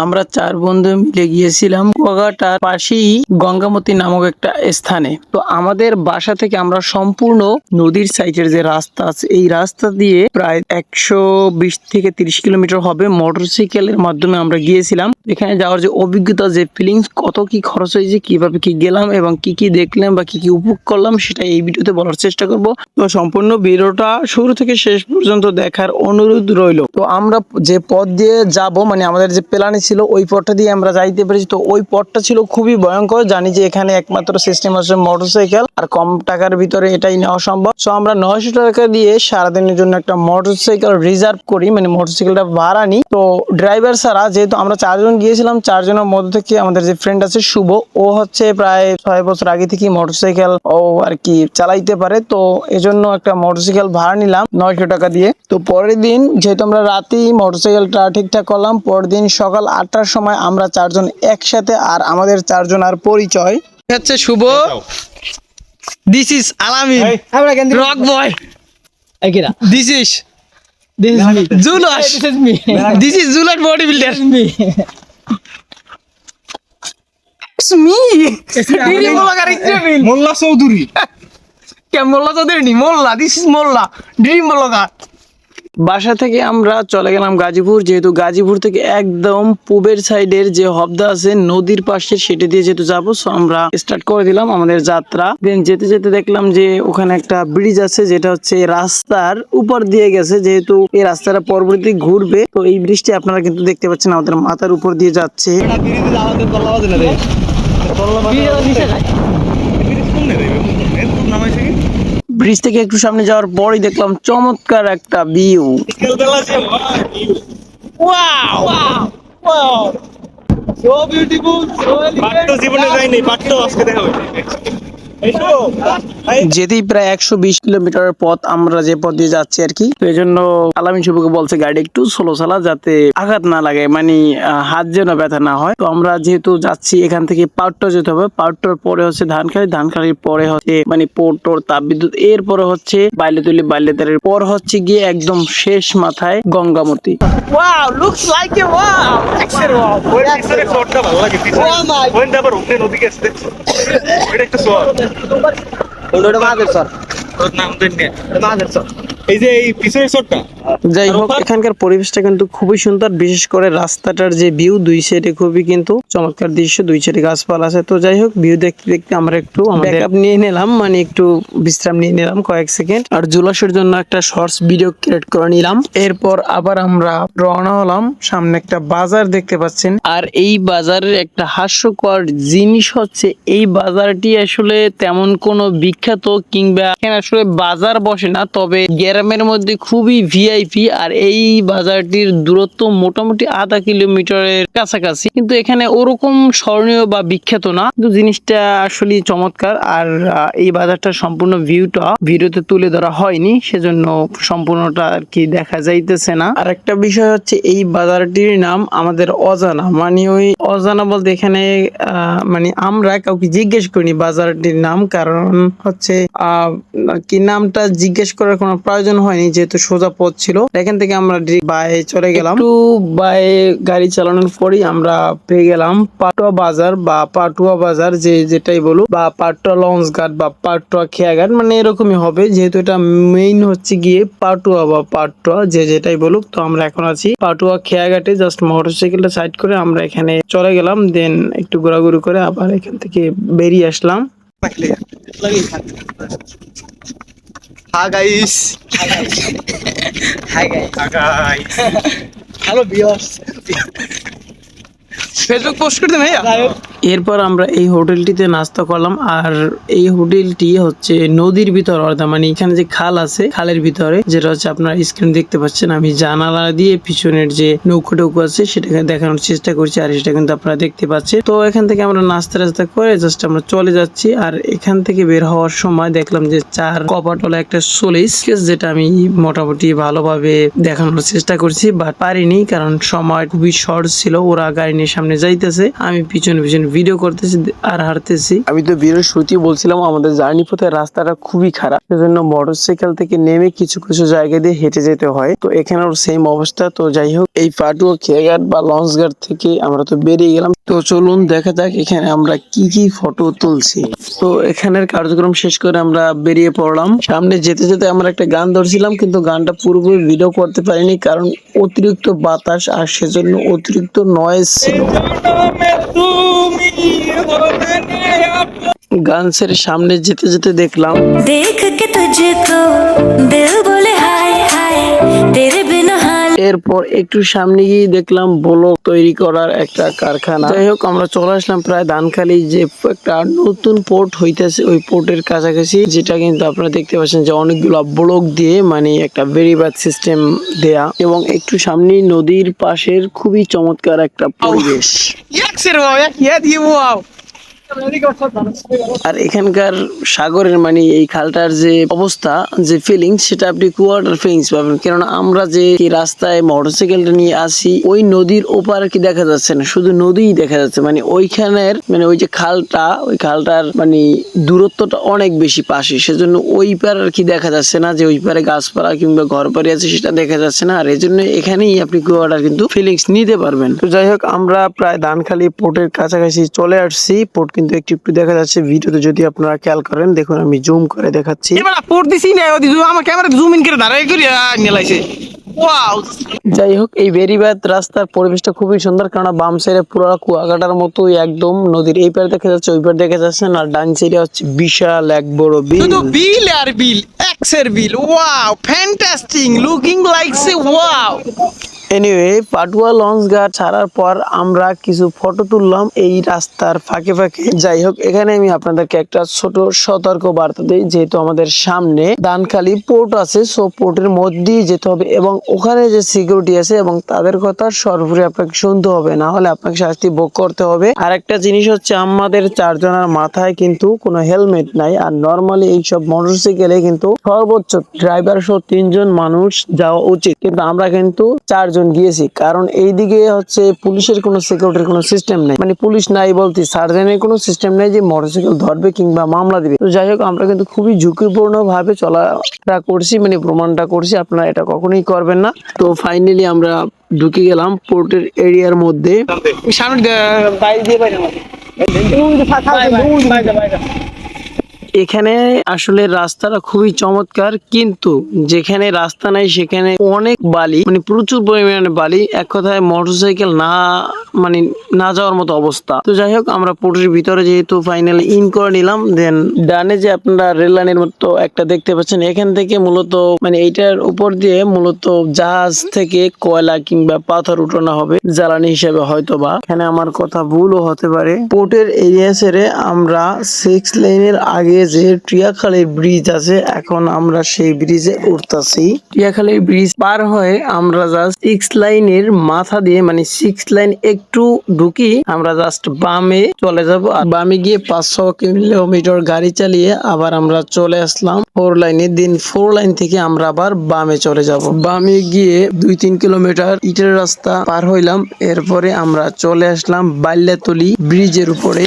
আমরা 4 বন্ধু মিলে গিয়েছিলাম কুয়াকাটার পাশেই গঙ্গামতি নামক একটা স্থানে। তো আমাদের বাসা থেকে আমরা সম্পূর্ণ নদীর সাইডের যে রাস্তা আছে এই রাস্তা দিয়ে প্রায় 120 থেকে 30 কিলোমিটার হবে মোটরসাইকেলের মাধ্যমে আমরা গিয়েছিলাম। এখানে যাওয়ার যে অভিজ্ঞতা, যে ফিলিংস, কত কি খরচ হয়েছে, কিভাবে কি গেলাম এবং কি কি দেখলাম বা কি কি উপভোগ করলাম সেটা এই ভিডিওতে বলার চেষ্টা করব। তো সম্পূর্ণ ভিডিওটা শুরু থেকে শেষ পর্যন্ত দেখার অনুরোধ রইল। তো আমরা যে পথ দিয়ে যাব, মানে আমাদের যে প্ল্যানে ছিল ওই পথটা দিয়ে আমরা যাইতে পেরেছি। তো ওই পথটা ছিল খুবই ভয়ঙ্কর। জানি যে এখানে একমাত্র সিস্টেম আছে মোটরসাইকেল, আর কম টাকার ভিতরে এটাই নেওয়া সম্ভব। তো আমরা 900 টাকা দিয়ে সারাদিনের জন্য একটা মোটরসাইকেল রিজার্ভ করি, মানে মোটরসাইকেলটা ভাড়া নিই। তো ড্রাইভার ছাড়া, যেহেতু আমরা 4 জন গিয়েছিলাম, 4 জনের মধ্যে থেকে আমাদের যে ফ্রেন্ড আছে শুভ, ও হচ্ছে প্রায় 6 বছর আগে থেকে মোটরসাইকেল ও আর কি চালাইতে পারে। তো এজন্য একটা মোটরসাইকেল ভাড়া নিলাম 900 টাকা দিয়ে। তো পরের দিন যেহেতু আমরা রাতেই মোটরসাইকেলটা ঠিকঠাক করলাম, পরের দিন সকাল 8টার সময় আমরা 4 জন একসাথে, আর আমাদের 4 জন আর পরিচয় হচ্ছে Shuvo, this is Alamin, rock boy, this is জুলাস, দিস ইজ জুলাট বডি বিল্ডার, মোল্লা চৌধুরী। মোল্লা চৌধুরী নি, Molla, this is Molla dream blogger. বাসা থেকে আমরা চলে গেলাম গাজীপুর। যেহেতু গাজীপুর থেকে একদম পূবের সাইডের যে হবদা আছে নদীর পাশে, সেটা দিয়ে যেহেতু যাবো, সো আমরা স্টার্ট করে দিলাম আমাদের যাত্রা। দেন যেতে যেতে দেখলাম যে ওখানে একটা ব্রিজ আছে, যেটা হচ্ছে রাস্তার উপর দিয়ে গেছে। যেহেতু এই রাস্তাটা পরবর্তী ঘুরবে, তো এই ব্রিজটি আপনারা কিন্তু দেখতে পাচ্ছেন আমাদের মাথার উপর দিয়ে যাচ্ছে। ব্রিজ থেকে একটু সামনে যাওয়ার পরই দেখলাম চমৎকার একটা ভিউ। জীবনে যাইনি, বাট্টো আজকে দেখা হয়েছে। যেতেই প্রায় 120 কিলোমিটারের পথ আমরা যে পথ দিয়ে যাচ্ছি আর কি। তো এই জন্য আলামিন শুভকে বলছে গাড়ি একটু স্লো চালা, যাতে আঘাত না লাগে, মানে হাত যেন ব্যথা না হয়। তো আমরা যেহেতু যাচ্ছি এখান থেকে পাউট্টা যেতে হবে, পাউট্টার পরে হচ্ছে ধানখালি, ধানখালির পরে হচ্ছে মানে পোর্টর তাপবিদ্যুৎ, এরপরে হচ্ছে বাইলেতলি, বাইলেতারের পর হচ্ছে গিয়ে একদম শেষ মাথায় Gangamati. Wow, looks like a wow, এক্সের ওয়াও। ওই পিছনের শটটা ভালো লাগে, পিছনে ওই আবার ওখানে নদী গেছে দেখছো, এটা একটা শট। ওটা মাদের স্যার, ওর নাম দেন না, মাদের স্যার। এই যে এই পিছনের শটটা। যাই হোক, এখানকার পরিবেশটা কিন্তু খুবই সুন্দর, বিশেষ করে রাস্তাটার যে ভিউ, দুই সাইডে খুবই কিন্তু চমৎকার দৃশ্য, দুই সাইডে গাছপালা আছে। তো যাই হোক, ভিউ দেখতে দেখতে আমরা একটু ব্যাকআপ নিয়ে নিলাম, মানে একটু বিশ্রাম নিয়ে নিলাম কয়েক সেকেন্ড, আর জুলাসের জন্য একটা শর্টস ভিডিও ক্রিয়েট করে নিলাম। এরপর আবার আমরা রওনা হলাম। সামনে একটা বাজার দেখতে পাচ্ছেন, আর এই বাজারের একটা হাস্যকর জিনিস হচ্ছে এই বাজারটি আসলে তেমন কোনো বিখ্যাত কিংবা এখানে আসলে বাজার বসে না, তবে গ্রামের মধ্যে খুবই ভিআইপি। আর এই বাজারটির দূরত্ব মোটামুটি আধা কিলোমিটারের কাছাকাছি, কিন্তু এখানে ওরকম স্মরণীয় বা বিখ্যাত না, কিন্তু জিনিসটা আসলে চমৎকার। আর এই বাজারটার সম্পূর্ণ ভিউটা ভিডিওতে তুলে ধরা হয়নি, সেজন্য সম্পূর্ণটা আর কি দেখা যাইতেছে না। আর একটা বিষয় হচ্ছে এই বাজারটির নাম আমাদের অজানা, মানে ওই অজানা বলতে এখানে মানে আমরা কাউকে জিজ্ঞেস করিনি বাজারটির নাম, কারণ হচ্ছে কি নামটা জিজ্ঞেস করার কোনো প্রয়োজন হয়নি, যেহেতু সোজা পথ ছিল। এখান থেকে আমরা বায়ে চলে গেলাম। একটু বায়ে গাড়ি চালানোর পরই আমরা পেয়ে গেলাম পাটুয়া বাজার বা পাটুয়া বাজার, যে যেটাই বলুক, বা পাটুয়া লঞ্চ ঘাট বা পাটুয়া খেয়াঘাট, মানে এরকমই হবে, যেহেতু এটা মেইন হচ্ছে গিয়ে পাটুয়া বা পাটুয়া, যে যেটাই বলুক। তো আমরা এখন আছি পাটুয়া খেয়াঘাটে, জাস্ট মোটরসাইকেলটা সাইড করে আমরা এখানে চলে গেলাম। দেন একটু ঘোরাঘুরি করে আবার এখান থেকে বেরিয়ে আসলাম। Hi guys. Hi guys. Hello viewers. Facebook post করতে ভাইয়া। এরপর আমরা এই হোটেলটিতে নাস্তা করলাম, আর এই হোটেলটি হচ্ছে নদীর ভিতর, অর্থাৎ মানে এখানে যে খাল আছে, খালের ভিতরে, যেটা হচ্ছে আপনার স্ক্রিন দেখতে পাচ্ছেন। আমি জানালা দিয়ে পিছনের যে নৌকো টৌকো আছে সেটাকে দেখানোর চেষ্টা করছি, আর সেটা কিন্তু আপনারা দেখতে পাচ্ছেন। তো এখান থেকে আমরা নাস্তা করে জাস্ট আমরা চলে যাচ্ছি। আর এখান থেকে বের হওয়ার সময় দেখলাম যে 4 কপাটলা একটা সোলিস, যেটা আমি মোটামুটি ভালোভাবে দেখানোর চেষ্টা করছি, বাট পারিনি, কারণ সময় খুবই শর্ট ছিল। ওরা গাড়ি নিয়ে সামনে যাইতেছে, আমি পিছনে ভিডিও করতেছি আর হাঁটতেছি। আমি তো ভিডিওর শুরুতেই বলছিলাম আমাদের জার্নি পথে রাস্তাটা খুবই খারাপ, সেজন্য মোটরসাইকেল থেকে নেমে কিছু কিছু জায়গা দিয়ে হেঁটে যেতে হয়। তো এখানেও সেম অবস্থা। তো যাই হোক, এই পাটুয়া খেয়াঘাট বা লঞ্চ ঘাট থেকে আমরা তো বেরিয়ে গেলাম। তো চলুন দেখা যাক এখানে আমরা কি কি ফটো তুলছি। তো এখানের কার্যক্রম শেষ করে আমরা বেরিয়ে পড়লাম। সামনে যেতে যেতে আমরা একটা গান ধরছিলাম, কিন্তু গানটা পুরোপুরি ভিডিও করতে পারিনি, কারণ অতিরিক্ত বাতাস আর সেজন্য অতিরিক্ত নয়েজ ছিল। গান ছেড়ে সামনে যেতে যেতে দেখলাম देख के तुझको दिल बोले हाय हाय तेरे बिना हाल। এরপর একটু সামনে গিয়ে দেখলাম ব্লক তৈরি করার একটা কারখানা। যাই হোক, আমরা চলে আসলাম প্রায় ধানখালী যে একটা নতুন পোর্ট হইতেছে ওই পোর্টের কাছাকাছি, যেটা কিন্তু আপনারা দেখতে পাচ্ছেন যে অনেকগুলো ব্লক দিয়ে মানে একটা বেরিবাদ সিস্টেম দেয়া, এবং একটু সামনে নদীর পাশের খুবই চমৎকার একটা পরিবেশ। আর এখানকার সাগরের মানে এই খালটার যে অবস্থা, যে ফিলিংস, সেটা আপনি কুয়াটার ফিলিংস পাবেন। কেননা আমরা যে রাস্তায় মোটরসাইকেলটা নিয়ে আসি ওই নদীর ওপার কি দেখা যাচ্ছে না, শুধু নদীই দেখা যাচ্ছে। মানে ওইখানের মানে ওই যে খালটা, ওই খালটার মানে দূরত্বটা অনেক বেশি পাশে, সেজন্য ওই পার আর কি দেখা যাচ্ছে না যে ওই পারে গাছপালা কিংবা ঘর বাড়ি আছে সেটা দেখা যাচ্ছে না। আর এই জন্য এখানেই আপনি কুয়াটার কিন্তু ফিলিংস নিতে পারবেন। তো যাই হোক, আমরা প্রায় ধানখালী পোর্টের কাছাকাছি চলে আসছি। পোর্ট কিন্তু একটু একটু দেখা যাচ্ছে ভিডিওতে, যদি আপনারা খেয়াল করেন। দেখুন আমি জুম করে দেখাচ্ছি। এবার পড়তেছি না, আমার ক্যামেরা জুম ইন করে দাঁড়াই করে নিলাইছে। ওয়াও। যাই হোক, এই বেরিবাদ রাস্তার পরিবেশটা খুবই সুন্দর, কারণ বাম সাইডে পুরো কুয়াকাটার মতোই একদম নদীর এই পার দেখা যাচ্ছে, ওই পার দেখা যাচ্ছে না। আর ডান সাইডে হচ্ছে বিশাল এক বড় বিল। শুধু বিল আর বিল, এক্সের বিল। ওয়াও, ফ্যান্টাস্টিং, লুকিং লাইক সে ওয়াও। এনিওয়ে, পাটুয়া লঞ্চ ঘাট ছাড়ার পর আমরা কিছু ফটো তুললাম এই রাস্তার ফাঁকে ফাঁকে। যাই হোক, এখানে আমি আপনাদেরকে একটা ছোট সতর্ক বার্তা দিই, যেহেতু আমাদের সামনে ধানখালী পোর্ট আছে, সো পোর্টের মধ্যেই যেতে হবে, এবং ওখানে যে সিকিউরিটি আছে এবং তাদের কথা সর্বোপরি আপনাকে শুনতে হবে, না হলে আপনাকে শাস্তি ভোগ করতে হবে। আর একটা জিনিস হচ্ছে, আমাদের চারজনের মাথায় কিন্তু কোনো হেলমেট নাই। আর নর্মালি এইসব মোটরসাইকেলে কিন্তু সর্বোচ্চ ড্রাইভার সহ 3 জন মানুষ যাওয়া উচিত, কিন্তু আমরা কিন্তু 4 জন গিয়েছি, কারণ এইদিকে হচ্ছে পুলিশের কোনো সিকিউরিটির কোনো সিস্টেম নেই। মানে পুলিশ নাই বলতে সার্জেনের কোনো সিস্টেম নেই যে মোটরসাইকেল ধরবে কিংবা মামলা দিবে। তো যাই হোক, আমরা কিন্তু খুবই ঝুঁকিপূর্ণ ভাবে চলাটা করছি, মানে ভ্রমণটা করছি। আপনারা এটা কখনোই করবেন না। তো ফাইনালি আমরা ঢুকে গেলাম পোর্টের এরিয়ার মধ্যে। সামনে বাইরে দিয়ে বাইরে এখানে আসলে রাস্তাটা খুবই চমৎকার, কিন্তু যেখানে রাস্তা নাই সেখানে অনেক বালি, মানে প্রচুর পরিমাণে বালি। এক কথায় মোটরসাইকেল মানে না যাওয়ার মতো অবস্থা। তো যাই হোক, আমরা পোর্টের ভিতরে যেহেতু ফাইনালি ইন করে নিলাম, দেন ডানে যে আপনারা রেল লাইনের মতো একটা দেখতে পাচ্ছেন, এখান থেকে মূলত মানে এইটার উপর দিয়ে মূলত জাহাজ থেকে কয়লা কিংবা পাথর উঠানো হবে জ্বালানি হিসেবে, হয়তো বা এখানে আমার কথা ভুলও হতে পারে। পোর্টের এরিয়া ছেড়ে আমরা 6 লাইনের আগে যে টিয়াখালী ব্রিজ আছে, এখন আমরা সেই ব্রিজে উঠতেছি। টিয়াখালী ব্রিজ পার হয়ে আমরা জাস্ট 6 লাইনের মাথা দিয়ে মানে 6 লাইন একটু ঢুকি আমরা জাস্ট বামে চলে যাব। আর বামে গিয়ে 500 কিলোমিটার গাড়ি চালিয়ে আবার আমরা চলে আসলাম 4 লাইনে। দিন 4 লাইন থেকে আমরা আবার বামে চলে যাব। বামে গিয়ে 2-3 কিলোমিটার ইটের রাস্তা পার হইলাম, এরপরে আমরা চলে আসলাম বাল্যাতলি ব্রিজের উপরে।